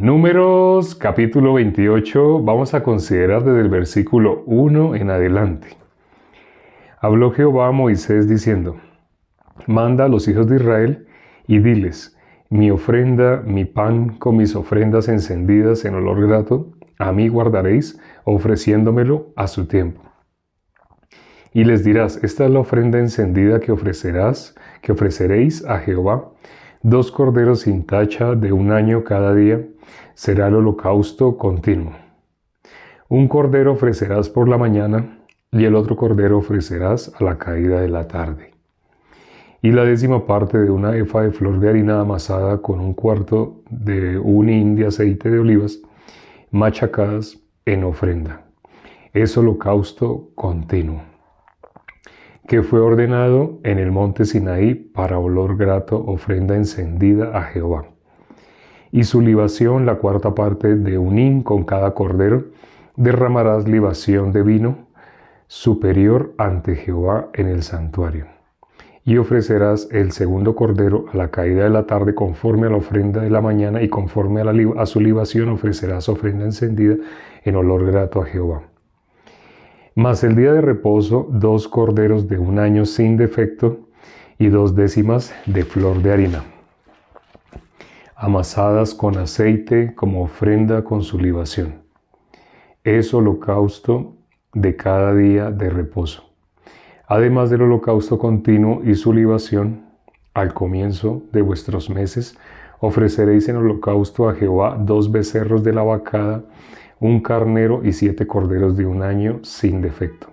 Números capítulo 28, vamos a considerar desde el versículo 1 en adelante. Habló Jehová a Moisés diciendo: Manda a los hijos de Israel y diles: mi ofrenda, mi pan con mis ofrendas encendidas en olor grato, a mí guardaréis, ofreciéndomelo a su tiempo. Y les dirás: esta es la ofrenda encendida que ofreceréis a Jehová: 2 corderos sin tacha de 1 año cada día, será el holocausto continuo. 1 cordero ofrecerás por la mañana, y el otro cordero ofrecerás a la caída de la tarde. Y la 10ª parte de 1 efa de flor de harina amasada con 1/4 de un hin de aceite de olivas, machacadas en ofrenda. Es holocausto continuo, que fue ordenado en el monte Sinaí para olor grato, ofrenda encendida a Jehová. Y su libación, la 4ª parte de 1 hin con cada cordero, derramarás libación de vino superior ante Jehová en el santuario. Y ofrecerás el 2º cordero a la caída de la tarde conforme a la ofrenda de la mañana, y conforme a su libación ofrecerás ofrenda encendida en olor grato a Jehová. Mas el día de reposo, 2 corderos de 1 año sin defecto, y 2 décimas de flor de harina, amasadas con aceite como ofrenda con su libación. Es holocausto de cada día de reposo. Además del holocausto continuo y su libación, al comienzo de vuestros meses, ofreceréis en holocausto a Jehová 2 becerros de la vacada, 1 carnero y 7 corderos de 1 año sin defecto.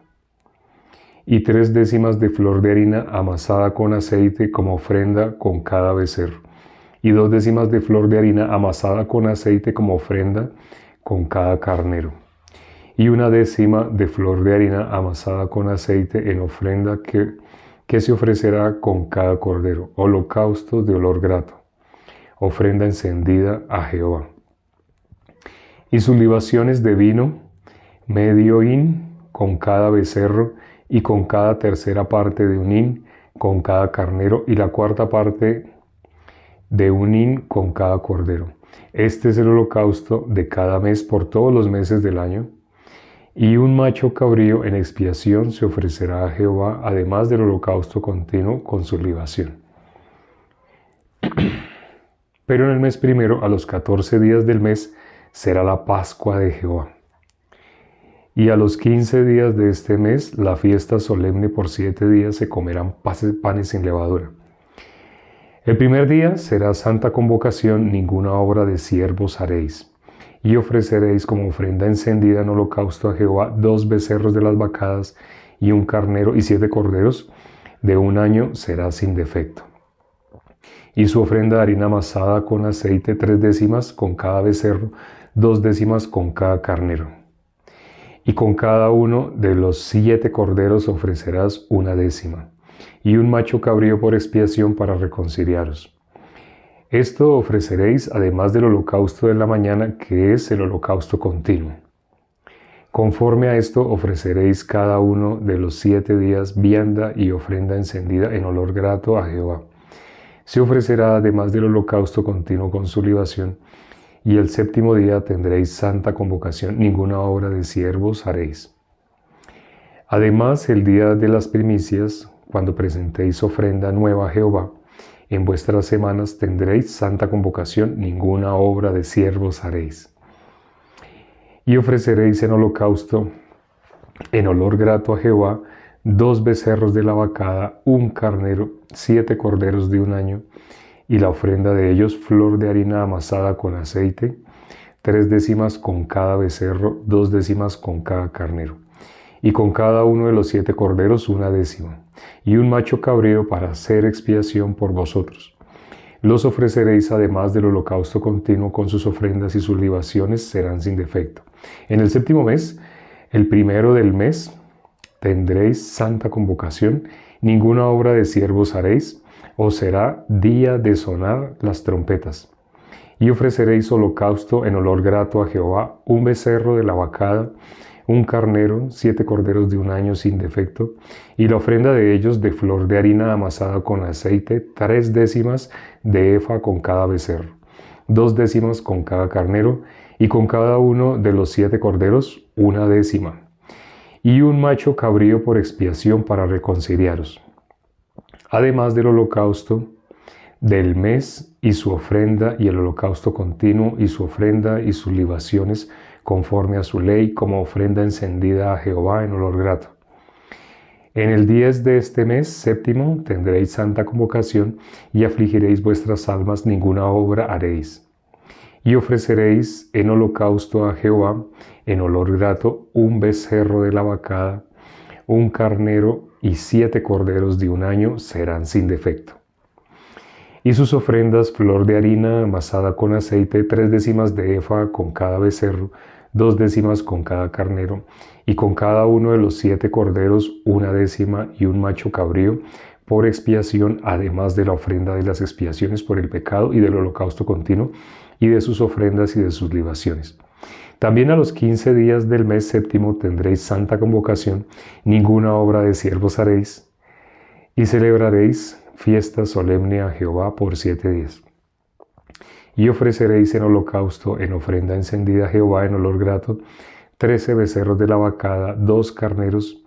Y 3 décimas de flor de harina amasada con aceite como ofrenda con cada becerro. Y 2 décimas de flor de harina amasada con aceite como ofrenda con cada carnero. Y 1 décima de flor de harina amasada con aceite en ofrenda que se ofrecerá con cada cordero, holocausto de olor grato, ofrenda encendida a Jehová. Y sus libaciones de vino, medio hin con cada becerro, y con cada 3ª parte de 1 hin con cada carnero, y la 4ª parte de 1 hin con cada cordero. Este es el holocausto de cada mes por todos los meses del año. Y 1 macho cabrío en expiación se ofrecerá a Jehová, además del holocausto continuo con su libación. Pero en el mes primero, a los 14 días del mes, será la Pascua de Jehová. Y a los 15 días de este mes, la fiesta solemne por 7 días, se comerán panes sin levadura. El primer día será santa convocación, ninguna obra de siervos haréis. Y ofreceréis como ofrenda encendida en holocausto a Jehová 2 becerros de las vacadas, y 1 carnero y 7 corderos de 1 año será sin defecto. Y su ofrenda de harina amasada con aceite, 3 décimas con cada becerro, 2 décimas con cada carnero. Y con cada uno de los 7 corderos ofrecerás 1 décima, y 1 macho cabrío por expiación para reconciliaros. Esto ofreceréis además del holocausto de la mañana, que es el holocausto continuo. Conforme a esto ofreceréis cada uno de los 7 días vianda y ofrenda encendida en olor grato a Jehová. Se ofrecerá además del holocausto continuo con su libación, y el 7º día tendréis santa convocación, ninguna obra de siervos haréis. Además, el día de las primicias, cuando presentéis ofrenda nueva a Jehová, en vuestras semanas tendréis santa convocación, ninguna obra de siervos haréis. Y ofreceréis en holocausto, en olor grato a Jehová, 2 becerros de la vacada, 1 carnero, 7 corderos de 1 año, y la ofrenda de ellos, flor de harina amasada con aceite, 3 décimas con cada becerro, 2 décimas con cada carnero. Y con cada uno de los 7 corderos 1 décima, y 1 macho cabrío para hacer expiación por vosotros. Los ofreceréis además del holocausto continuo con sus ofrendas, y sus libaciones serán sin defecto. En el 7º mes, el primero del mes, tendréis santa convocación, ninguna obra de siervos haréis, os será día de sonar las trompetas. Y ofreceréis holocausto en olor grato a Jehová, 1 becerro de la vacada, 1 carnero, 7 corderos de 1 año sin defecto, y la ofrenda de ellos de flor de harina amasada con aceite, 3 décimas de efa con cada becerro. 2 décimas con cada carnero, y con cada uno de los 7 corderos 1 décima, y un macho cabrío por expiación para reconciliaros. Además del holocausto del mes y su ofrenda, y el holocausto continuo y su ofrenda y sus libaciones conforme a su ley, como ofrenda encendida a Jehová en olor grato. En el 10 de este mes séptimo tendréis santa convocación, y afligiréis vuestras almas, ninguna obra haréis. Y ofreceréis en holocausto a Jehová en olor grato un becerro de la vacada, un carnero y 7 corderos de un año serán sin defecto. Y sus ofrendas: flor de harina amasada con aceite, 3 décimas de efa con cada becerro, 2 décimas con cada carnero, y con cada uno de los 7 corderos 1 décima, y un macho cabrío por expiación, además de la ofrenda de las expiaciones por el pecado y del holocausto continuo, y de sus ofrendas y de sus libaciones. También a los 15 días del mes séptimo tendréis santa convocación, ninguna obra de siervos haréis, y celebraréis fiesta solemne a Jehová por 7 días. Y ofreceréis en holocausto, en ofrenda encendida a Jehová en olor grato, 13 becerros de la vacada, 2 carneros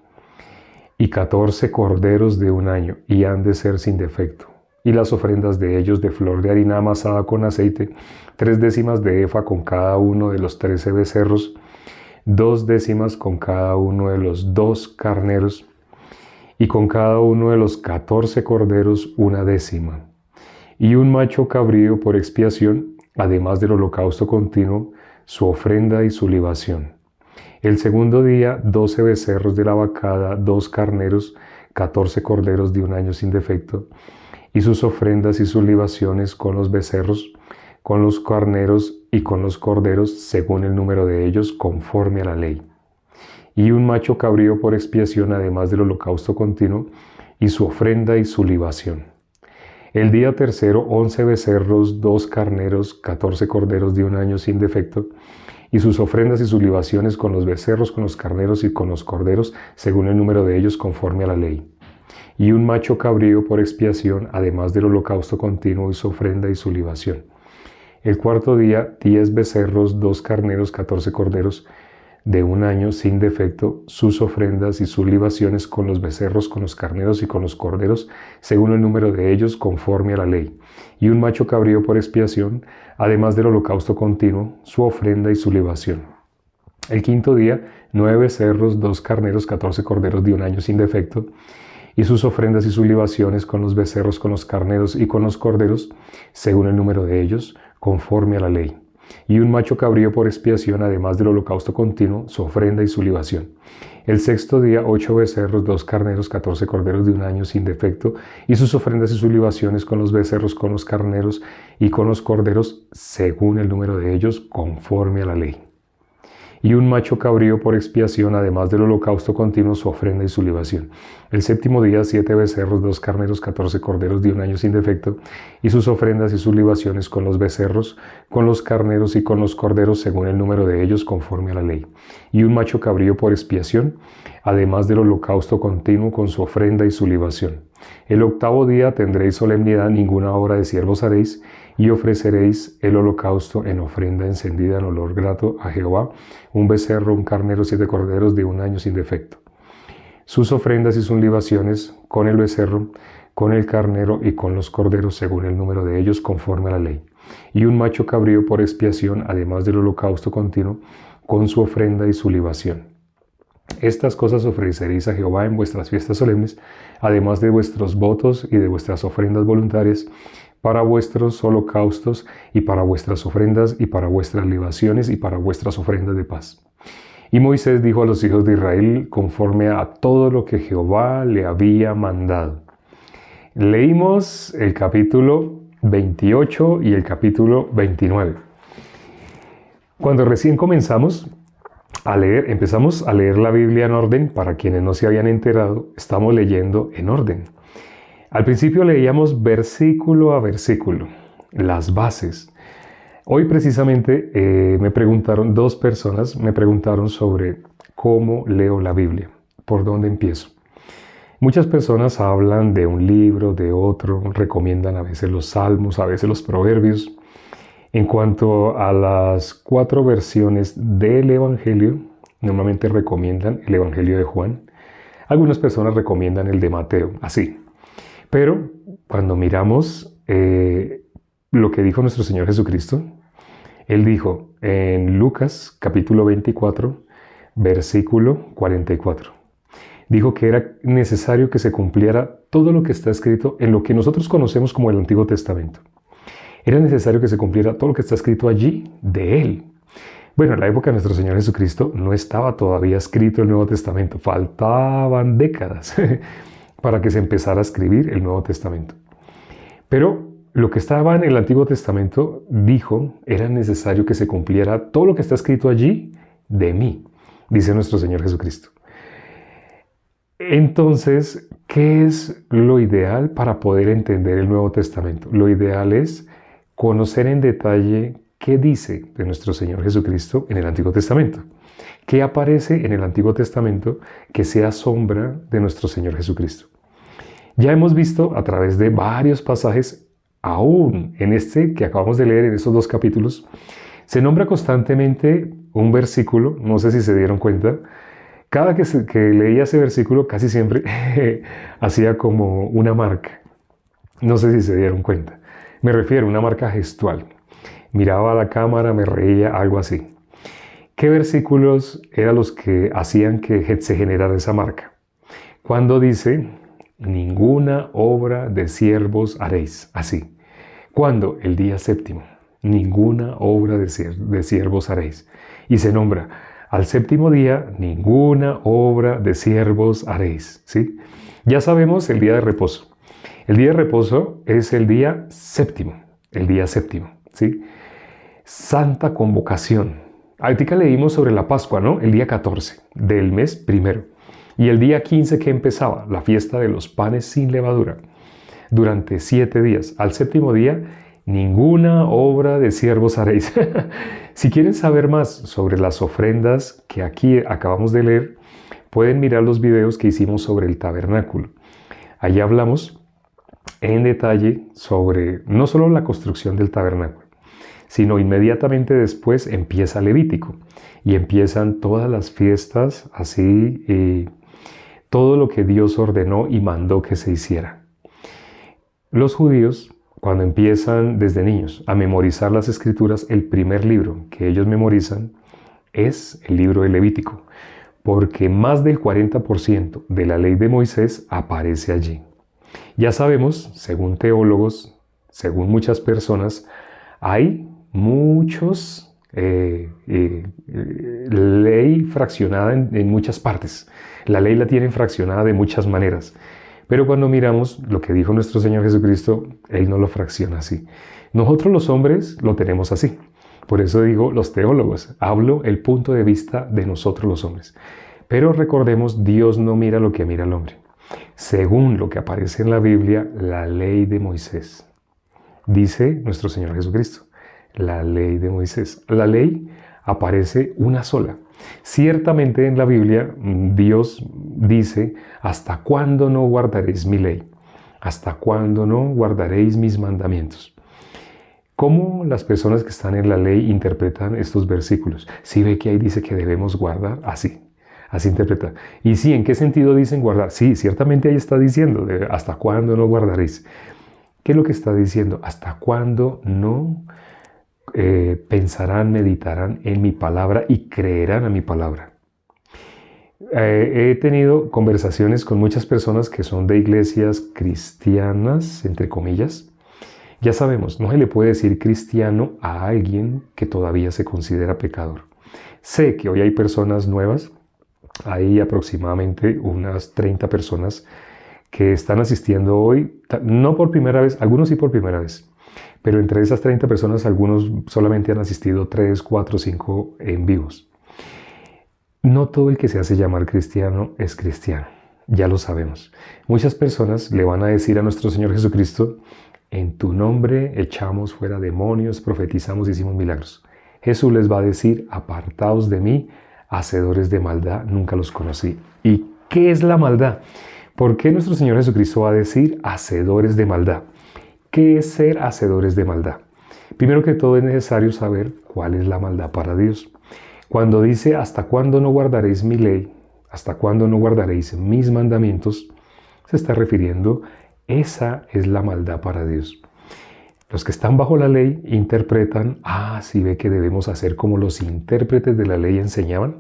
y 14 corderos de un año, y han de ser sin defecto. Y las ofrendas de ellos: de flor de harina amasada con aceite, 3 décimas de efa con cada uno de los 13 becerros, 2 décimas con cada uno de los 2 carneros, y con cada uno de los 14 corderos 1 décima, y un macho cabrío por expiación, además del holocausto continuo, su ofrenda y su libación. El segundo día, 12 becerros de la vacada, 2 carneros, 14 corderos de un año sin defecto, y sus ofrendas y sus libaciones con los becerros, con los carneros y con los corderos, según el número de ellos, conforme a la ley. Y un macho cabrío por expiación, además del holocausto continuo, y su ofrenda y su libación. El día tercero, 11 becerros, 2 carneros, 14 corderos de un año sin defecto, y sus ofrendas y sus libaciones con los becerros, con los carneros y con los corderos, según el número de ellos, conforme a la ley. Y un macho cabrío por expiación, además del holocausto continuo y su ofrenda y su libación. El cuarto día, 10 becerros, 2 carneros, 14 corderos de un año sin defecto, sus ofrendas y sus libaciones con los becerros, con los carneros y con los corderos, según el número de ellos, conforme a la ley. Y un macho cabrío por expiación, además del holocausto continuo, su ofrenda y su libación. El quinto día, 9 becerros, 2 carneros, 14 corderos de un año sin defecto, y sus ofrendas y sus libaciones con los becerros, con los carneros y con los corderos, según el número de ellos, conforme a la ley. Y un macho cabrío por expiación, además del holocausto continuo, su ofrenda y su libación. El sexto día, 8 becerros, 2 carneros, 14 corderos de un año sin defecto, y sus ofrendas y sus libaciones con los becerros, con los carneros y con los corderos, según el número de ellos, conforme a la ley. Y un macho cabrío por expiación, además del holocausto continuo, su ofrenda y su libación. El séptimo día, 7 becerros, 2 carneros, 14 corderos de un año sin defecto, y sus ofrendas y sus libaciones con los becerros, con los carneros y con los corderos, según el número de ellos, conforme a la ley. Y un macho cabrío por expiación, además del holocausto continuo con su ofrenda y su libación. El octavo día tendréis solemnidad, ninguna obra de siervos haréis, y ofreceréis el holocausto en ofrenda encendida en olor grato a Jehová, un becerro, un carnero, 7 corderos de un año sin defecto. Sus ofrendas y sus libaciones con el becerro, con el carnero y con los corderos, según el número de ellos, conforme a la ley. Y un macho cabrío por expiación, además del holocausto continuo, con su ofrenda y su libación. Estas cosas ofreceréis a Jehová en vuestras fiestas solemnes, además de vuestros votos y de vuestras ofrendas voluntarias, para vuestros holocaustos y para vuestras ofrendas y para vuestras libaciones y para vuestras ofrendas de paz. Y Moisés dijo a los hijos de Israel conforme a todo lo que Jehová le había mandado. Leímos el capítulo 28 y el capítulo 29. Cuando recién comenzamos a leer, empezamos a leer la Biblia en orden. Para quienes no se habían enterado, estamos leyendo en orden. Al principio leíamos versículo a versículo, las bases. Hoy precisamente dos personas me preguntaron sobre cómo leo la Biblia, por dónde empiezo. Muchas personas hablan de un libro, de otro, recomiendan a veces los salmos, a veces los proverbios. En cuanto a las 4 versiones del Evangelio, normalmente recomiendan el Evangelio de Juan. Algunas personas recomiendan el de Mateo, así. Pero cuando miramos lo que dijo nuestro Señor Jesucristo, Él dijo en Lucas capítulo 24, versículo 44. Dijo que era necesario que se cumpliera todo lo que está escrito en lo que nosotros conocemos como el Antiguo Testamento. Era necesario que se cumpliera todo lo que está escrito allí de Él. Bueno, en la época de nuestro Señor Jesucristo no estaba todavía escrito el Nuevo Testamento. Faltaban décadas para que se empezara a escribir el Nuevo Testamento. Pero lo que estaba en el Antiguo Testamento dijo, era necesario que se cumpliera todo lo que está escrito allí de mí, dice nuestro Señor Jesucristo. Entonces, ¿qué es lo ideal para poder entender el Nuevo Testamento? Lo ideal es conocer en detalle qué dice de nuestro Señor Jesucristo en el Antiguo Testamento. ¿Qué aparece en el Antiguo Testamento que sea sombra de nuestro Señor Jesucristo? Ya hemos visto a través de varios pasajes, aún en este que acabamos de leer en estos 2 capítulos, se nombra constantemente un versículo, no sé si se dieron cuenta. Cada que leía ese versículo, casi siempre hacía como una marca. No sé si se dieron cuenta. Me refiero a una marca gestual. Miraba a la cámara, me reía, algo así. ¿Qué versículos eran los que hacían que se generara esa marca? Cuando dice, ninguna obra de siervos haréis. Así. ¿Cuándo? El día 7. Ninguna obra de siervos haréis. Y se nombra, al 7º día, ninguna obra de siervos haréis. ¿Sí? Ya sabemos el día de reposo. El día de reposo es el día 7. El día 7. ¿Sí? Santa convocación. Ahorita leímos sobre la Pascua, ¿no? El día 14 del mes primero. Y el día 15 que empezaba, la fiesta de los panes sin levadura. Durante 7 días. Al 7º día, ninguna obra de siervos haréis. Si quieren saber más sobre las ofrendas que aquí acabamos de leer, pueden mirar los videos que hicimos sobre el tabernáculo. Allí hablamos en detalle sobre no solo la construcción del tabernáculo, sino inmediatamente después empieza Levítico y empiezan todas las fiestas, así todo lo que Dios ordenó y mandó que se hiciera. Los judíos, cuando empiezan desde niños a memorizar las escrituras, el primer libro que ellos memorizan es el libro de Levítico, porque más del 40% de la ley de Moisés aparece allí. Ya sabemos, según teólogos, según muchas personas, hay muchos ley fraccionada en muchas partes. La ley la tienen fraccionada de muchas maneras. Pero cuando miramos lo que dijo nuestro Señor Jesucristo, Él no lo fracciona así. Nosotros los hombres lo tenemos así. Por eso digo los teólogos, hablo el punto de vista de nosotros los hombres. Pero recordemos, Dios no mira lo que mira el hombre. Según lo que aparece en la Biblia, la ley de Moisés. Dice nuestro Señor Jesucristo, la ley de Moisés. La ley aparece una sola. Ciertamente en la Biblia Dios dice, ¿hasta cuándo no guardaréis mi ley? ¿Hasta cuándo no guardaréis mis mandamientos? ¿Cómo las personas que están en la ley interpretan estos versículos? Si ve que ahí dice que debemos guardar, así interpreta. Y sí, ¿en qué sentido dicen guardar? Sí, ciertamente ahí está diciendo, ¿hasta cuándo no guardaréis? ¿Qué es lo que está diciendo? ¿Hasta cuándo no pensarán, meditarán en mi palabra y creerán a mi palabra? He tenido conversaciones con muchas personas que son de iglesias cristianas, entre comillas. Ya sabemos, no se le puede decir cristiano a alguien que todavía se considera pecador. Sé que hoy hay personas nuevas, hay aproximadamente unas 30 personas que están asistiendo hoy, no por primera vez, algunos sí por primera vez. Pero entre esas 30 personas, algunos solamente han asistido 3, 4, 5 en vivos. No todo el que se hace llamar cristiano es cristiano, ya lo sabemos. Muchas personas le van a decir a nuestro Señor Jesucristo, en tu nombre echamos fuera demonios, profetizamos, hicimos milagros. Jesús les va a decir, apartaos de mí, hacedores de maldad, nunca los conocí. ¿Y qué es la maldad? ¿Por qué nuestro Señor Jesucristo va a decir hacedores de maldad? ¿Qué es ser hacedores de maldad? Primero que todo es necesario saber cuál es la maldad para Dios. Cuando dice, ¿hasta cuándo no guardaréis mi ley? ¿Hasta cuándo no guardaréis mis mandamientos? Se está refiriendo, esa es la maldad para Dios. Los que están bajo la ley interpretan, sí ve que debemos hacer como los intérpretes de la ley enseñaban.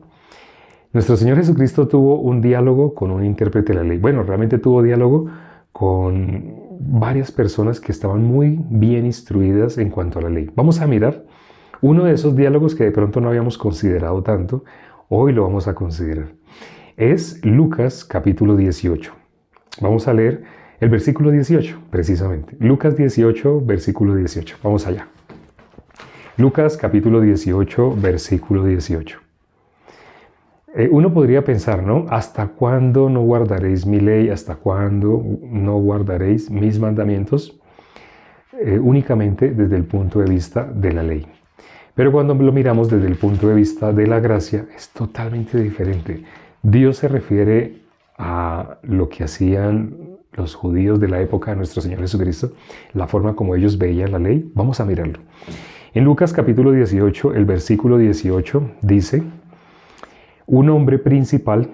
Nuestro Señor Jesucristo tuvo un diálogo con un intérprete de la ley. Bueno, realmente tuvo diálogo con varias personas que estaban muy bien instruidas en cuanto a la ley. Vamos a mirar uno de esos diálogos que de pronto no habíamos considerado tanto. Hoy lo vamos a considerar. Es Lucas capítulo 18. Vamos a leer el versículo 18, precisamente. Lucas 18, versículo 18. Vamos allá. Lucas capítulo 18, versículo 18. Uno podría pensar, ¿no? ¿Hasta cuándo no guardaréis mi ley? ¿Hasta cuándo no guardaréis mis mandamientos? Únicamente desde el punto de vista de la ley. Pero cuando lo miramos desde el punto de vista de la gracia, es totalmente diferente. Dios se refiere a lo que hacían los judíos de la época de nuestro Señor Jesucristo, la forma como ellos veían la ley. Vamos a mirarlo. En Lucas capítulo 18, el versículo 18 dice, un hombre principal,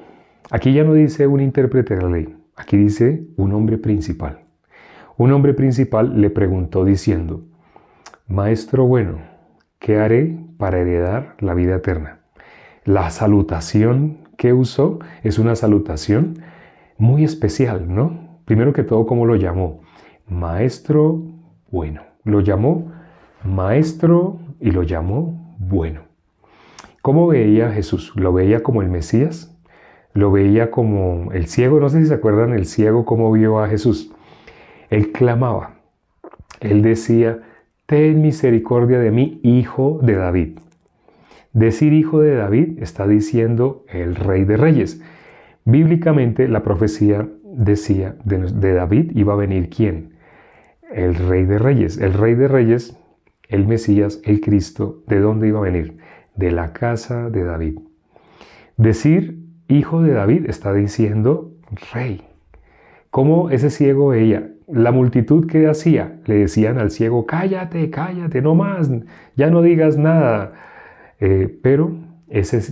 aquí ya no dice un intérprete de la ley, aquí dice un hombre principal. Un hombre principal le preguntó diciendo, Maestro bueno, ¿qué haré para heredar la vida eterna? La salutación que usó es una salutación muy especial, ¿no? Primero que todo, ¿cómo lo llamó? Maestro bueno. Lo llamó maestro y lo llamó bueno. ¿Cómo veía a Jesús? ¿Lo veía como el Mesías? ¿Lo veía como el ciego? No sé si se acuerdan el ciego cómo vio a Jesús. Él clamaba. Él decía, ten misericordia de mí, hijo de David. Decir hijo de David está diciendo el rey de reyes. Bíblicamente la profecía decía de David iba a venir ¿quién? El rey de reyes. El rey de reyes, el Mesías, el Cristo, ¿de dónde iba a venir? De la casa de David. Decir hijo de David está diciendo rey. ¿Cómo ese ciego veía? La multitud que hacía, le decían al ciego, cállate, cállate, no más, ya no digas nada. Pero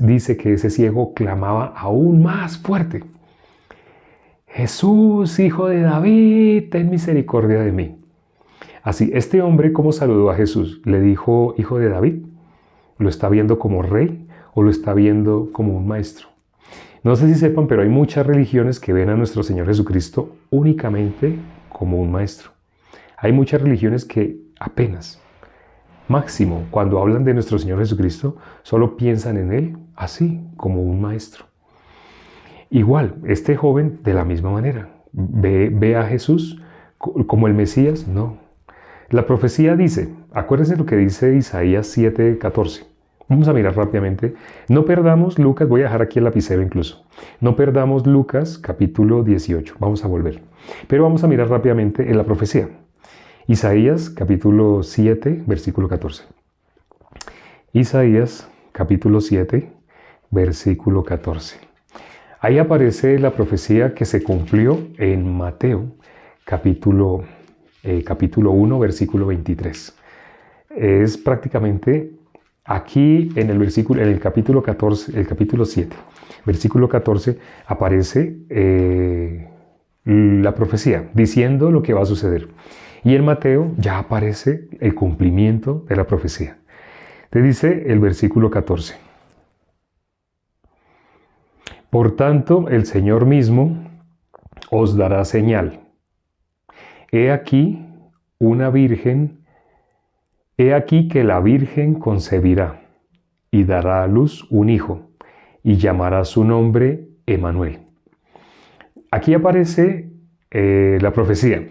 dice que ese ciego clamaba aún más fuerte. Jesús, hijo de David, ten misericordia de mí. Así, este hombre, ¿cómo saludó a Jesús? ¿Le dijo hijo de David? ¿Lo está viendo como rey o lo está viendo como un maestro? No sé si sepan, pero hay muchas religiones que ven a nuestro Señor Jesucristo únicamente como un maestro. Hay muchas religiones que apenas, máximo, cuando hablan de nuestro Señor Jesucristo, solo piensan en Él así, como un maestro. Igual, este joven de la misma manera, ve a Jesús como el Mesías, no. La profecía dice, acuérdense lo que dice Isaías 7:14. Vamos a mirar rápidamente. No perdamos Lucas, voy a dejar aquí el lapicero incluso. No perdamos Lucas capítulo 18. Vamos a volver. Pero vamos a mirar rápidamente en la profecía. Isaías capítulo 7, versículo 14. Isaías capítulo 7, versículo 14. Ahí aparece la profecía que se cumplió en Mateo capítulo 1, versículo 23. Es prácticamente aquí en el capítulo 14, el capítulo 7, versículo 14, aparece la profecía diciendo lo que va a suceder. Y en Mateo ya aparece el cumplimiento de la profecía. Te dice el versículo 14. Por tanto, el Señor mismo os dará señal. He aquí que la Virgen concebirá y dará a luz un hijo y llamará su nombre Emmanuel. Aquí aparece la profecía.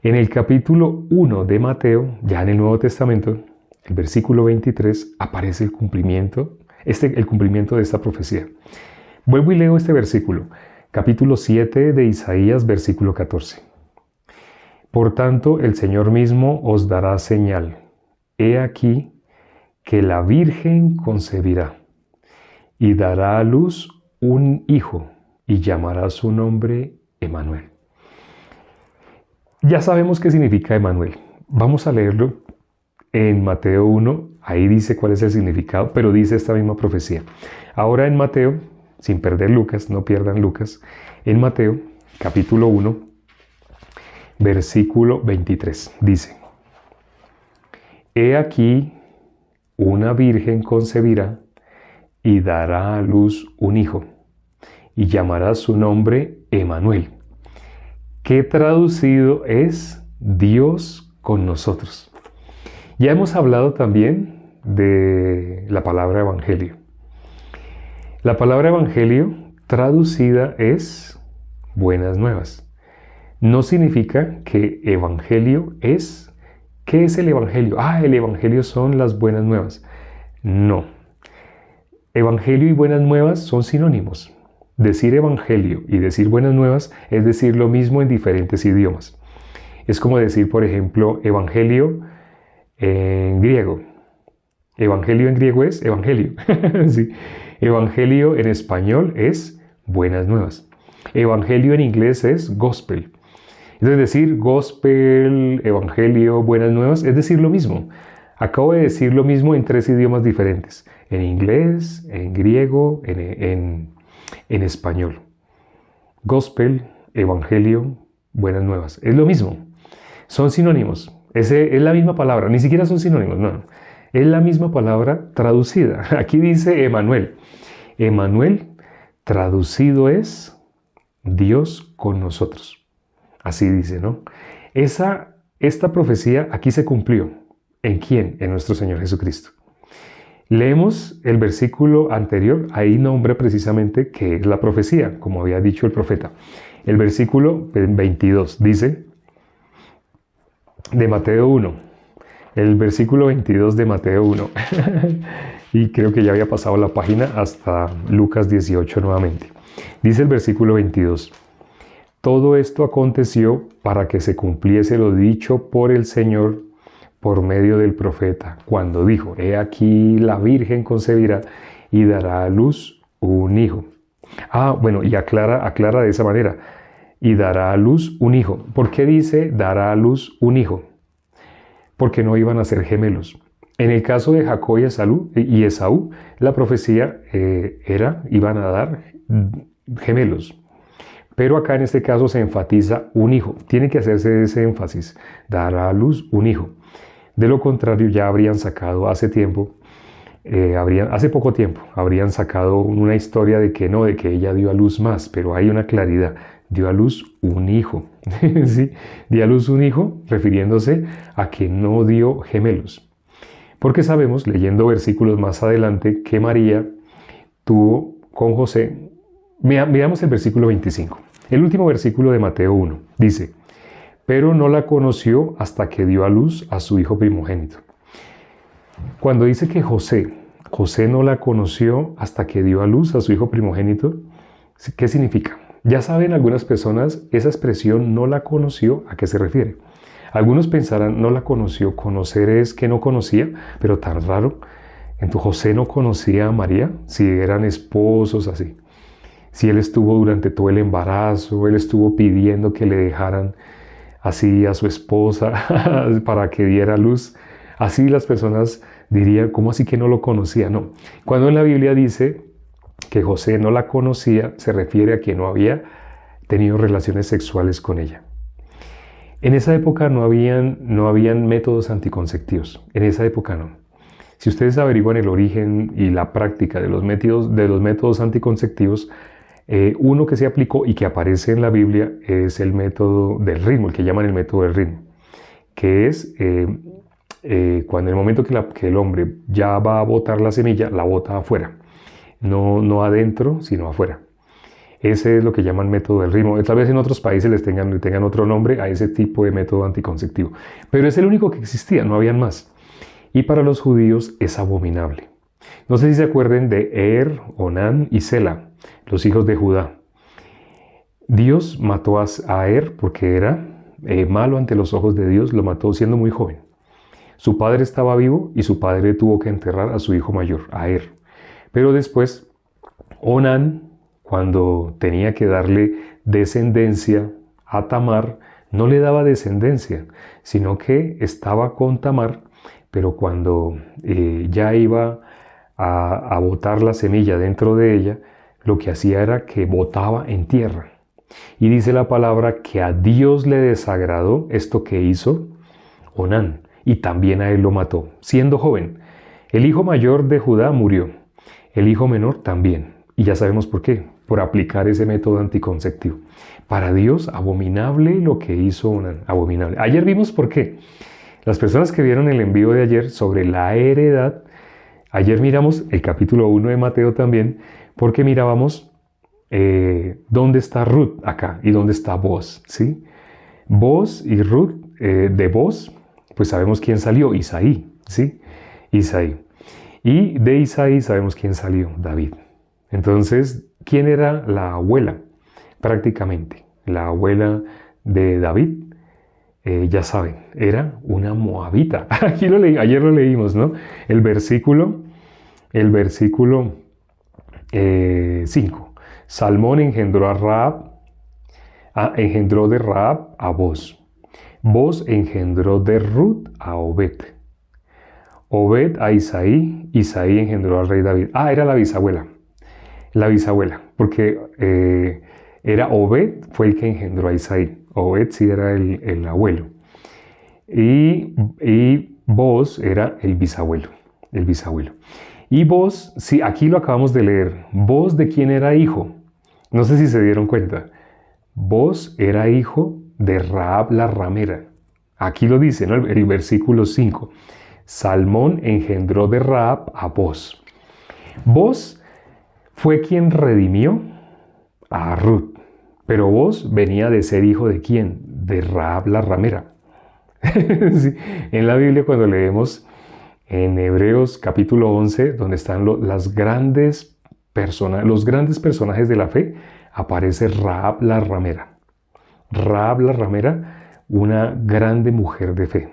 En el capítulo 1 de Mateo, ya en el Nuevo Testamento, el versículo 23, aparece el cumplimiento de esta profecía. Vuelvo y leo este versículo, capítulo 7 de Isaías, versículo 14. Por tanto, el Señor mismo os dará señal. He aquí que la Virgen concebirá y dará a luz un hijo y llamará su nombre Emmanuel. Ya sabemos qué significa Emmanuel. Vamos a leerlo en Mateo 1, ahí dice cuál es el significado, pero dice esta misma profecía. Ahora en Mateo, sin perder Lucas, no pierdan Lucas, en Mateo capítulo 1, versículo 23, dice: He aquí, una virgen concebirá y dará a luz un hijo, y llamará su nombre Emanuel, que traducido es Dios con nosotros. Ya hemos hablado también de la palabra evangelio. La palabra evangelio traducida es buenas nuevas. No significa que evangelio es... ¿Qué es el evangelio? El evangelio son las buenas nuevas. No. Evangelio y buenas nuevas son sinónimos. Decir evangelio y decir buenas nuevas es decir lo mismo en diferentes idiomas. Es como decir, por ejemplo, evangelio en griego. Evangelio en griego es evangelio. Sí. Evangelio en español es buenas nuevas. Evangelio en inglés es gospel. Entonces decir gospel, evangelio, buenas nuevas es decir lo mismo. Acabo de decir lo mismo en 3 idiomas diferentes. En inglés, en griego, en español. Gospel, evangelio, buenas nuevas. Es lo mismo. Son sinónimos. Es la misma palabra. Ni siquiera son sinónimos, no. Es la misma palabra traducida. Aquí dice Emanuel. Emanuel traducido es Dios con nosotros. Así dice, ¿no? Esta profecía aquí se cumplió. ¿En quién? En nuestro Señor Jesucristo. Leemos el versículo anterior, ahí nombra precisamente qué es la profecía, como había dicho el profeta. El versículo 22 dice, de Mateo 1, el versículo 22 de Mateo 1, y creo que ya había pasado la página hasta Lucas 18 nuevamente. Dice el versículo 22, todo esto aconteció para que se cumpliese lo dicho por el Señor por medio del profeta, cuando dijo, he aquí la Virgen concebirá y dará a luz un hijo. Bueno, y aclara de esa manera, y dará a luz un hijo. ¿Por qué dice dará a luz un hijo? Porque no iban a ser gemelos. En el caso de Jacob y Esaú, la profecía iban a dar gemelos. Pero acá en este caso se enfatiza un hijo. Tiene que hacerse ese énfasis, dará a luz un hijo. De lo contrario, ya habrían sacado hace poco tiempo, habrían sacado una historia de que no, de que ella dio a luz más, pero hay una claridad, dio a luz un hijo, ¿sí? Dio a luz un hijo refiriéndose a que no dio gemelos. Porque sabemos, leyendo versículos más adelante, que María tuvo con José. Miramos el versículo 25, el último versículo de Mateo 1, dice, pero no la conoció hasta que dio a luz a su hijo primogénito. Cuando dice que José no la conoció hasta que dio a luz a su hijo primogénito, ¿qué significa? Ya saben algunas personas, esa expresión no la conoció, ¿a qué se refiere? Algunos pensarán, no la conoció, conocer es que no conocía, pero tan raro. Entonces José no conocía a María, si eran esposos así. Si él estuvo durante todo el embarazo, él estuvo pidiendo que le dejaran así a su esposa para que diera luz. Así las personas dirían, ¿cómo así que no lo conocía? No. Cuando en la Biblia dice que José no la conocía, se refiere a que no había tenido relaciones sexuales con ella. En esa época no habían métodos anticonceptivos. En esa época no. Si ustedes averiguan el origen y la práctica de los métodos anticonceptivos, uno que se aplicó y que aparece en la Biblia es el método del ritmo, el que llaman el método del ritmo, que es cuando en el momento que el hombre ya va a botar la semilla, la bota afuera, no adentro, sino afuera. Ese es lo que llaman método del ritmo. Tal vez en otros países les tengan otro nombre a ese tipo de método anticonceptivo, pero es el único que existía, no habían más. Y para los judíos es abominable. No sé si se acuerden de Er, Onán y Sela, los hijos de Judá. Dios mató a Er porque era malo ante los ojos de Dios, lo mató siendo muy joven. Su padre estaba vivo y su padre tuvo que enterrar a su hijo mayor, a Er. Pero después, Onán, cuando tenía que darle descendencia a Tamar, no le daba descendencia, sino que estaba con Tamar pero cuando ya iba a botar la semilla dentro de ella, lo que hacía era que botaba en tierra. Y dice la palabra que a Dios le desagradó esto que hizo Onán, y también a él lo mató, siendo joven. El hijo mayor de Judá murió, el hijo menor también. Y ya sabemos por qué, por aplicar ese método anticonceptivo. Para Dios, abominable lo que hizo Onán, abominable. Ayer vimos por qué. Las personas que vieron el envío de ayer sobre la heredad, ayer miramos el capítulo 1 de Mateo también, porque mirábamos dónde está Ruth acá y dónde está Boaz, ¿sí? Boaz y Ruth, de Boaz, pues sabemos quién salió, Isaí, ¿sí? Isaí. Y de Isaí sabemos quién salió, David. Entonces, ¿quién era la abuela? Prácticamente, la abuela de David, ya saben, era una moabita. Aquí ayer lo leímos, ¿no? El versículo 5. Salmón engendró a Rahab, engendró de Rahab a Boaz. Boaz engendró de Ruth a Obed. Obed a Isaí, Isaí engendró al rey David. Era la bisabuela, porque era Obed, fue el que engendró a Isaí. Obed sí era el abuelo. Y Boaz era el bisabuelo. Y Boaz, sí, aquí lo acabamos de leer. Boaz, ¿de quién era hijo? No sé si se dieron cuenta. Boaz era hijo de Rahab la ramera. Aquí lo dice, ¿no? El versículo 5. Salmón engendró de Rahab a Boaz. Boaz fue quien redimió a Ruth. Pero Boaz venía de ser hijo de ¿quién? De Rahab la ramera. Sí, en la Biblia cuando leemos en Hebreos capítulo 11, donde están los grandes personajes de la fe, aparece Rahab la ramera. Rahab la ramera, una grande mujer de fe.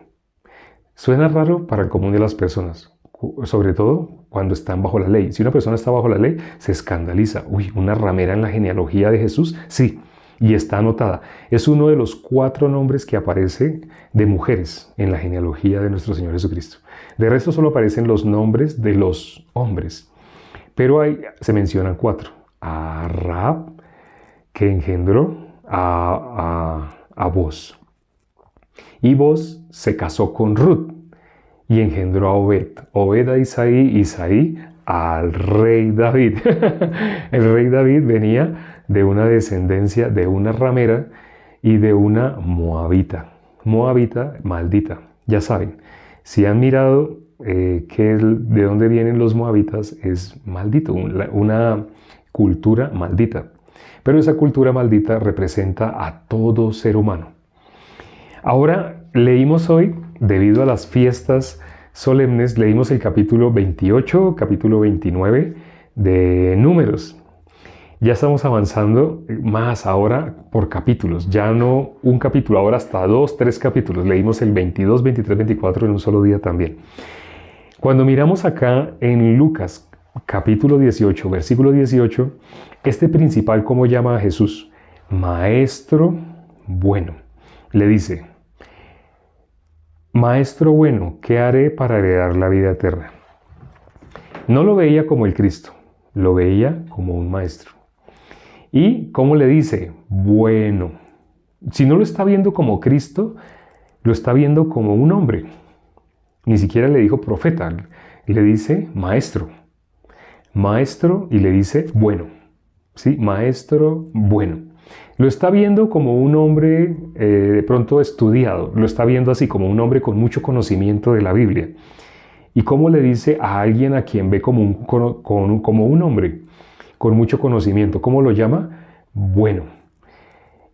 Suena raro para el común de las personas, sobre todo cuando están bajo la ley. Si una persona está bajo la ley, se escandaliza. Uy, una ramera en la genealogía de Jesús, sí, y está anotada. Es uno de los 4 nombres que aparece de mujeres en la genealogía de nuestro Señor Jesucristo. De resto solo aparecen los nombres de los hombres, pero ahí se mencionan 4. A Rahab, que engendró a Boaz. Y Boaz se casó con Ruth y engendró a Obed. Obed a Isaí, Isaí al rey David. El rey David venía de una descendencia de una ramera y de una moabita. Moabita maldita. Ya saben, si han mirado de dónde vienen los moabitas, es maldito, una cultura maldita. Pero esa cultura maldita representa a todo ser humano. Ahora leímos hoy, debido a las fiestas solemnes, leímos el capítulo 28, capítulo 29 de Números. Ya estamos avanzando más ahora por capítulos, ya no un capítulo, ahora hasta 2, 3 capítulos. Leímos el 22, 23, 24 en un solo día también. Cuando miramos acá en Lucas, capítulo 18, versículo 18, este principal, ¿cómo llama a Jesús? Maestro bueno. Le dice, Maestro bueno, ¿qué haré para heredar la vida eterna? No lo veía como el Cristo, lo veía como un maestro. ¿Y cómo le dice? Bueno. Si no lo está viendo como Cristo, lo está viendo como un hombre. Ni siquiera le dijo profeta, le dice maestro. Maestro y le dice bueno. ¿Sí? Maestro bueno. Lo está viendo como un hombre de pronto estudiado, lo está viendo así como un hombre con mucho conocimiento de la Biblia. ¿Y cómo le dice a alguien a quien ve como un hombre con mucho conocimiento? ¿Cómo lo llama? Bueno.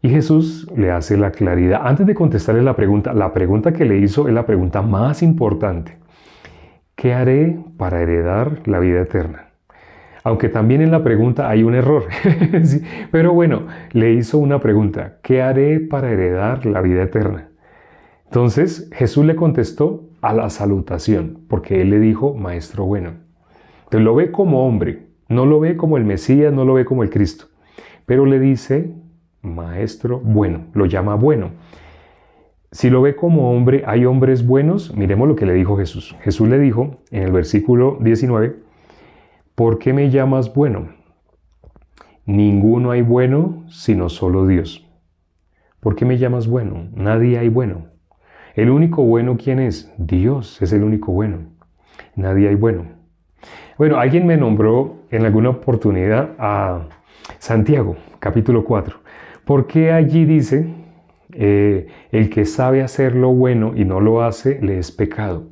Y Jesús le hace la claridad. Antes de contestarle la pregunta que le hizo es la pregunta más importante. ¿Qué haré para heredar la vida eterna? Aunque también en la pregunta hay un error. Sí, pero bueno, le hizo una pregunta. ¿Qué haré para heredar la vida eterna? Entonces Jesús le contestó a la salutación, porque él le dijo, Maestro bueno. Entonces lo ve como hombre, no lo ve como el Mesías, no lo ve como el Cristo, pero le dice, Maestro bueno, lo llama bueno. Si lo ve como hombre, ¿hay hombres buenos? Miremos lo que le dijo Jesús. Jesús le dijo en el versículo 19, ¿por qué me llamas bueno? Ninguno hay bueno sino solo Dios. ¿Por qué me llamas bueno? Nadie hay bueno. El único bueno, ¿quién es? Dios es el único bueno. Nadie hay bueno. Bueno, alguien me nombró en alguna oportunidad a Santiago, capítulo 4. ¿Por qué allí dice, el que sabe hacer lo bueno y no lo hace, le es pecado?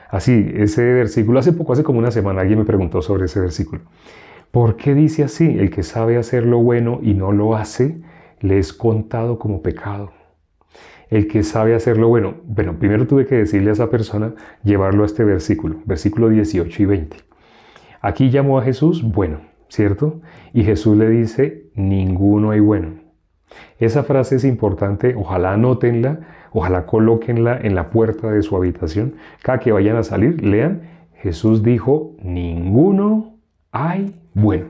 Así, ese versículo, hace como una semana, alguien me preguntó sobre ese versículo. ¿Por qué dice así? El que sabe hacer lo bueno y no lo hace, le es contado como pecado. El que sabe hacer lo bueno. Bueno, primero tuve que decirle a esa persona, llevarlo a este versículo 18 y 20. Aquí llamó a Jesús bueno, ¿cierto? Y Jesús le dice, ninguno hay bueno. Esa frase es importante, ojalá anótenla, ojalá colóquenla en la puerta de su habitación. Cada que vayan a salir, lean, Jesús dijo, ninguno hay bueno.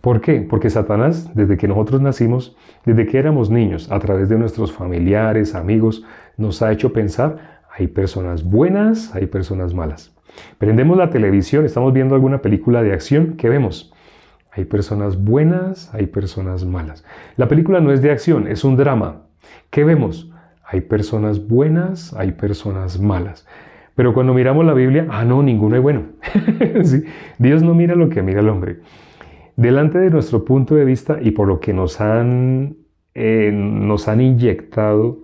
¿Por qué? Porque Satanás, desde que nosotros nacimos, desde que éramos niños, a través de nuestros familiares, amigos, nos ha hecho pensar, hay personas buenas, hay personas malas. Prendemos la televisión, estamos viendo alguna película de acción, ¿qué vemos? Hay personas buenas, hay personas malas. La película no es de acción, es un drama. ¿Qué vemos? Hay personas buenas, hay personas malas. Pero cuando miramos la Biblia, no, ninguno es bueno. ¿Sí? Dios no mira lo que mira el hombre. Delante de nuestro punto de vista y por lo que nos han inyectado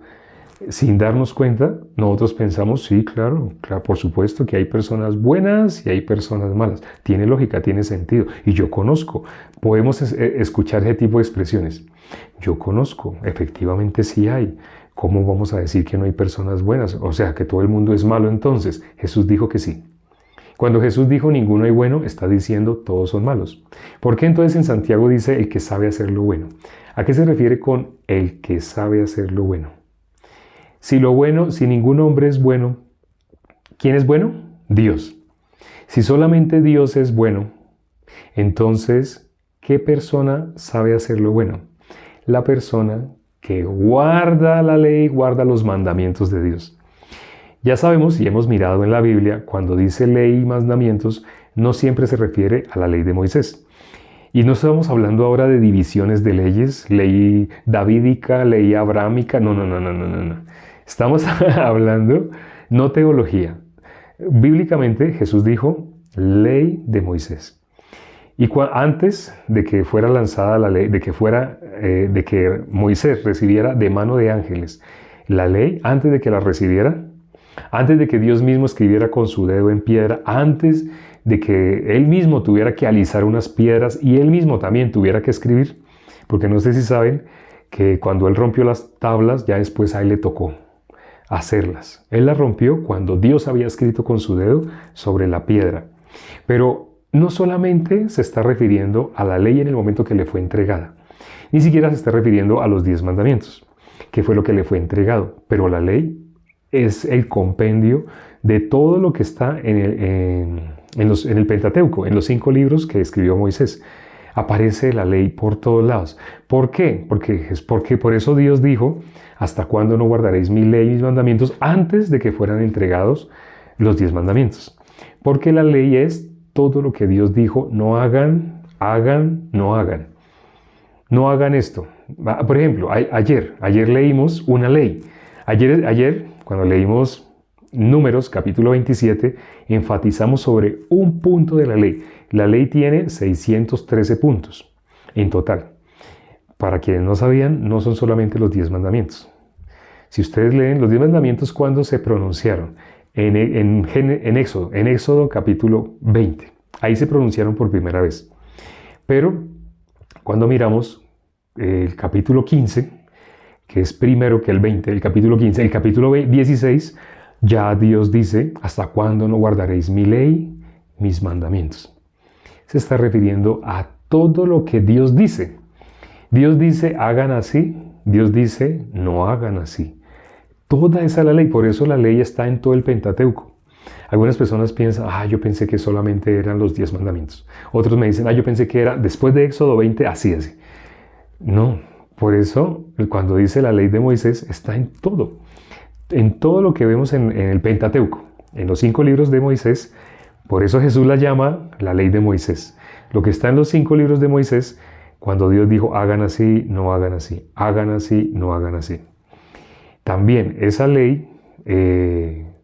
sin darnos cuenta, nosotros pensamos, sí, claro, por supuesto que hay personas buenas y hay personas malas. Tiene lógica, tiene sentido. Y yo conozco, podemos escuchar ese tipo de expresiones. Yo conozco, efectivamente sí hay. ¿Cómo vamos a decir que no hay personas buenas? O sea, que todo el mundo es malo entonces. Jesús dijo que sí. Cuando Jesús dijo ninguno hay bueno, está diciendo todos son malos. ¿Por qué entonces en Santiago dice el que sabe hacer lo bueno? ¿A qué se refiere con el que sabe hacer lo bueno? Si ningún hombre es bueno, ¿quién es bueno? Dios. Si solamente Dios es bueno, entonces, ¿qué persona sabe hacer lo bueno? La persona que guarda la ley, guarda los mandamientos de Dios. Ya sabemos y hemos mirado en la Biblia, cuando dice ley y mandamientos, no siempre se refiere a la ley de Moisés. Y no estamos hablando ahora de divisiones de leyes, ley davídica, ley abrámica, no. Estamos hablando, no teología. Bíblicamente Jesús dijo, ley de Moisés. Y antes de que fuera lanzada la ley, de que Moisés recibiera de mano de ángeles la ley, antes de que la recibiera, antes de que Dios mismo escribiera con su dedo en piedra, antes de que Él mismo tuviera que alisar unas piedras y Él mismo también tuviera que escribir, porque no sé si saben que cuando Él rompió las tablas, ya después a Él le tocó hacerlas. Él las rompió cuando Dios había escrito con su dedo sobre la piedra. Pero no solamente se está refiriendo a la ley en el momento que le fue entregada, ni siquiera se está refiriendo a los 10 mandamientos, que fue lo que le fue entregado, pero la ley es el compendio de todo lo que está en el Pentateuco, en los 5 libros que escribió Moisés. Aparece la ley por todos lados. ¿Por qué? Porque por eso Dios dijo, ¿hasta cuándo no guardaréis mi ley y mis mandamientos antes de que fueran entregados los 10 mandamientos? Porque la ley es todo lo que Dios dijo, no hagan, no hagan. No hagan esto. Por ejemplo, ayer leímos una ley. Ayer, cuando leímos Números, capítulo 27, enfatizamos sobre un punto de la ley. La ley tiene 613 puntos en total. Para quienes no sabían, no son solamente los 10 mandamientos. Si ustedes leen los 10 mandamientos, ¿cuándo se pronunciaron? En Éxodo capítulo 20. Ahí se pronunciaron por primera vez. Pero cuando miramos el capítulo 15, que es primero que el 20, el capítulo 15, el capítulo 16, ya Dios dice, ¿hasta cuándo no guardaréis mi ley, mis mandamientos? Se está refiriendo a todo lo que Dios dice. Dios dice, hagan así. Dios dice, no hagan así. Toda esa es la ley. Por eso la ley está en todo el Pentateuco. Algunas personas piensan, yo pensé que solamente eran los 10 mandamientos. Otros me dicen, yo pensé que era después de Éxodo 20, así. No, por eso cuando dice la ley de Moisés, está en todo. en todo lo que vemos en el Pentateuco, en los 5 libros de Moisés. Por eso Jesús la llama la ley de Moisés. Lo que está en los 5 libros de Moisés, cuando Dios dijo, hagan así, no hagan así, hagan así, no hagan así. También esa ley,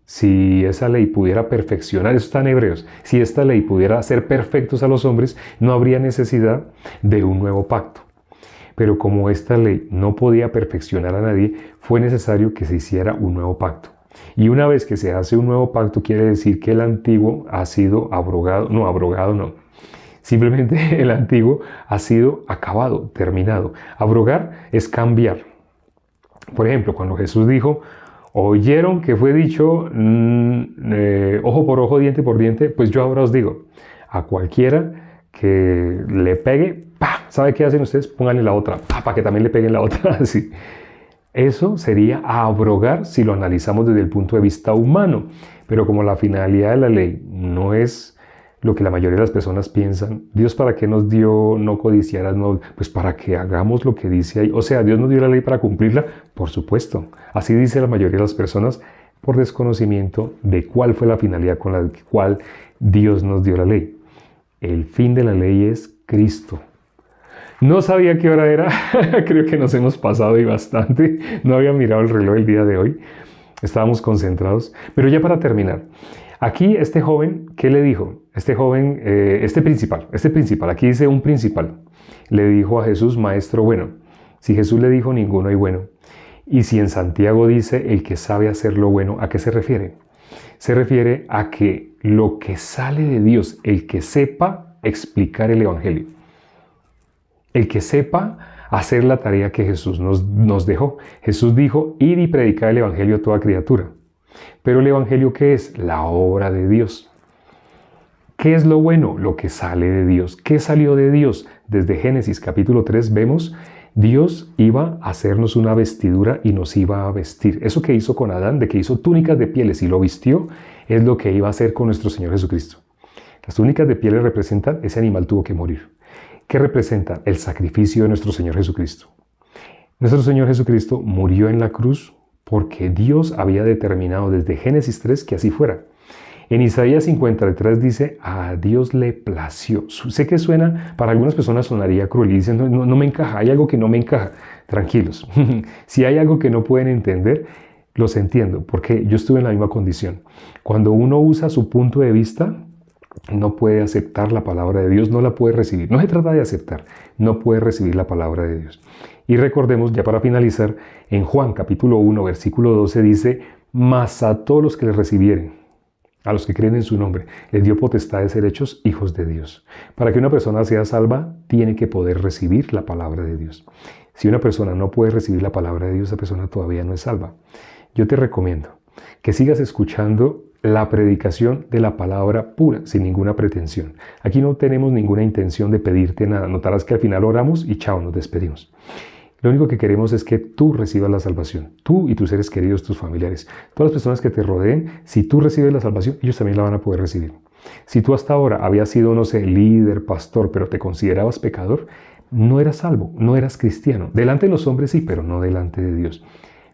si esa ley pudiera perfeccionar, eso está en Hebreos, si esta ley pudiera hacer perfectos a los hombres, no habría necesidad de un nuevo pacto. Pero como esta ley no podía perfeccionar a nadie, fue necesario que se hiciera un nuevo pacto. Y una vez que se hace un nuevo pacto, quiere decir que el antiguo ha sido abrogado. No, abrogado no. Simplemente el antiguo ha sido acabado, terminado. Abrogar es cambiar. Por ejemplo, cuando Jesús dijo, oyeron que fue dicho ojo por ojo, diente por diente, pues yo ahora os digo, a cualquiera que le pegue, ¡pah! ¿Sabe qué hacen ustedes? Pónganle la otra, ¡pah! Para que también le peguen la otra. Así. Eso sería abrogar si lo analizamos desde el punto de vista humano. Pero como la finalidad de la ley no es lo que la mayoría de las personas piensan, Dios para qué nos dio no codiciarás, no, pues para que hagamos lo que dice ahí. O sea, Dios nos dio la ley para cumplirla, por supuesto. Así dice la mayoría de las personas por desconocimiento de cuál fue la finalidad con la cual Dios nos dio la ley. El fin de la ley es Cristo. No sabía qué hora era, creo que nos hemos pasado y bastante, no había mirado el reloj el día de hoy, estábamos concentrados, pero ya para terminar, aquí este joven, ¿qué le dijo? Este joven, este principal, aquí dice un principal, le dijo a Jesús, maestro bueno. Si Jesús le dijo, ninguno hay bueno. Y si en Santiago dice, el que sabe hacer lo bueno, ¿a qué se refiere? Se refiere a que lo que sale de Dios, el que sepa explicar el Evangelio. El que sepa hacer la tarea que Jesús nos dejó. Jesús dijo, ir y predicar el Evangelio a toda criatura. Pero el Evangelio, ¿qué es? La obra de Dios. ¿Qué es lo bueno? Lo que sale de Dios. ¿Qué salió de Dios? Desde Génesis capítulo 3 vemos, Dios iba a hacernos una vestidura y nos iba a vestir. Eso que hizo con Adán, de que hizo túnicas de pieles y lo vistió, es lo que iba a hacer con nuestro Señor Jesucristo. Las túnicas de pieles representan, ese animal tuvo que morir. ¿Qué representa? El sacrificio de nuestro Señor Jesucristo. Nuestro Señor Jesucristo murió en la cruz porque Dios había determinado desde Génesis 3 que así fuera. En Isaías 53 dice, a Dios le plació. Sé que suena, para algunas personas sonaría cruel y dicen, no me encaja, hay algo que no me encaja. Tranquilos, si hay algo que no pueden entender, los entiendo, porque yo estuve en la misma condición. Cuando uno usa su punto de vista, no puede aceptar la palabra de Dios, no la puede recibir. No se trata de aceptar, no puede recibir la palabra de Dios. Y recordemos, ya para finalizar, en Juan capítulo 1, versículo 12 dice, mas a todos los que le recibieren, a los que creen en su nombre, les dio potestad de ser hechos hijos de Dios. Para que una persona sea salva, tiene que poder recibir la palabra de Dios. Si una persona no puede recibir la palabra de Dios, esa persona todavía no es salva. Yo te recomiendo que sigas escuchando la predicación de la palabra pura, sin ninguna pretensión. Aquí no tenemos ninguna intención de pedirte nada. Notarás que al final oramos y chao, nos despedimos. Lo único que queremos es que tú recibas la salvación. Tú y tus seres queridos, tus familiares. Todas las personas que te rodeen, si tú recibes la salvación, ellos también la van a poder recibir. Si tú hasta ahora habías sido, no sé, líder, pastor, pero te considerabas pecador, no eras salvo, no eras cristiano. Delante de los hombres sí, pero no delante de Dios.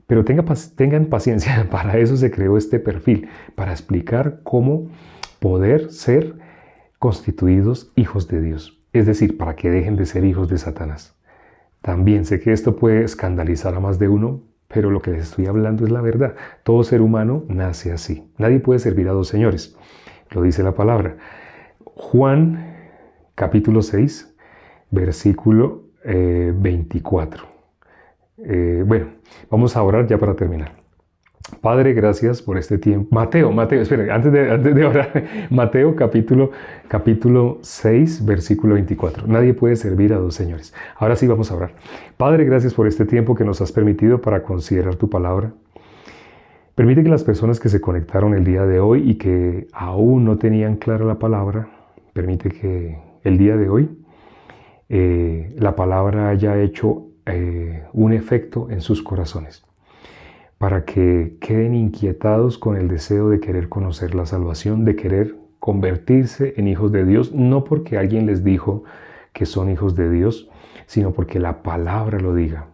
Pero tengan paciencia, para eso se creó este perfil, para explicar cómo poder ser constituidos hijos de Dios. Es decir, para que dejen de ser hijos de Satanás. También sé que esto puede escandalizar a más de uno, pero lo que les estoy hablando es la verdad. Todo ser humano nace así. Nadie puede servir a dos señores. Lo dice la palabra. Juan, capítulo 6, versículo 24. Bueno, vamos a orar ya para terminar. Padre, gracias por este tiempo. Mateo, espera, antes de orar, Mateo capítulo 6, versículo 24. Nadie puede servir a dos señores. Ahora sí vamos a orar. Padre, gracias por este tiempo que nos has permitido para considerar tu palabra. Permite que las personas que se conectaron el día de hoy y que aún no tenían clara la palabra, permite que el día de hoy la palabra haya hecho un efecto en sus corazones, para que queden inquietados con el deseo de querer conocer la salvación, de querer convertirse en hijos de Dios, no porque alguien les dijo que son hijos de Dios, sino porque la palabra lo diga.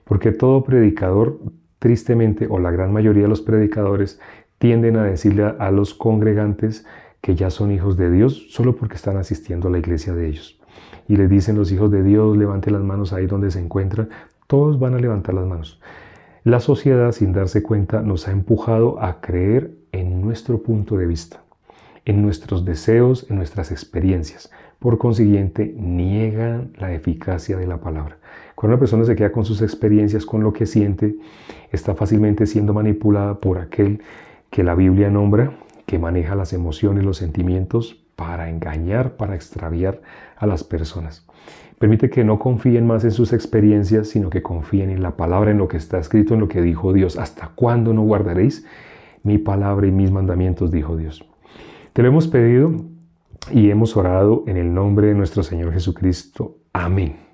Porque todo predicador tristemente, o la gran mayoría de los predicadores, tienden a decirle a los congregantes que ya son hijos de Dios solo porque están asistiendo a la iglesia de ellos. Y les dicen los hijos de Dios, levante las manos ahí donde se encuentran. Todos van a levantar las manos. La sociedad, sin darse cuenta, nos ha empujado a creer en nuestro punto de vista, en nuestros deseos, en nuestras experiencias. Por consiguiente, niegan la eficacia de la palabra. Cuando una persona se queda con sus experiencias, con lo que siente, está fácilmente siendo manipulada por aquel que la Biblia nombra, que maneja las emociones, los sentimientos, para engañar, para extraviar a las personas. Permite que no confíen más en sus experiencias, sino que confíen en la palabra, en lo que está escrito, en lo que dijo Dios. ¿Hasta cuándo no guardaréis mi palabra y mis mandamientos?, dijo Dios. Te lo hemos pedido y hemos orado en el nombre de nuestro Señor Jesucristo. Amén.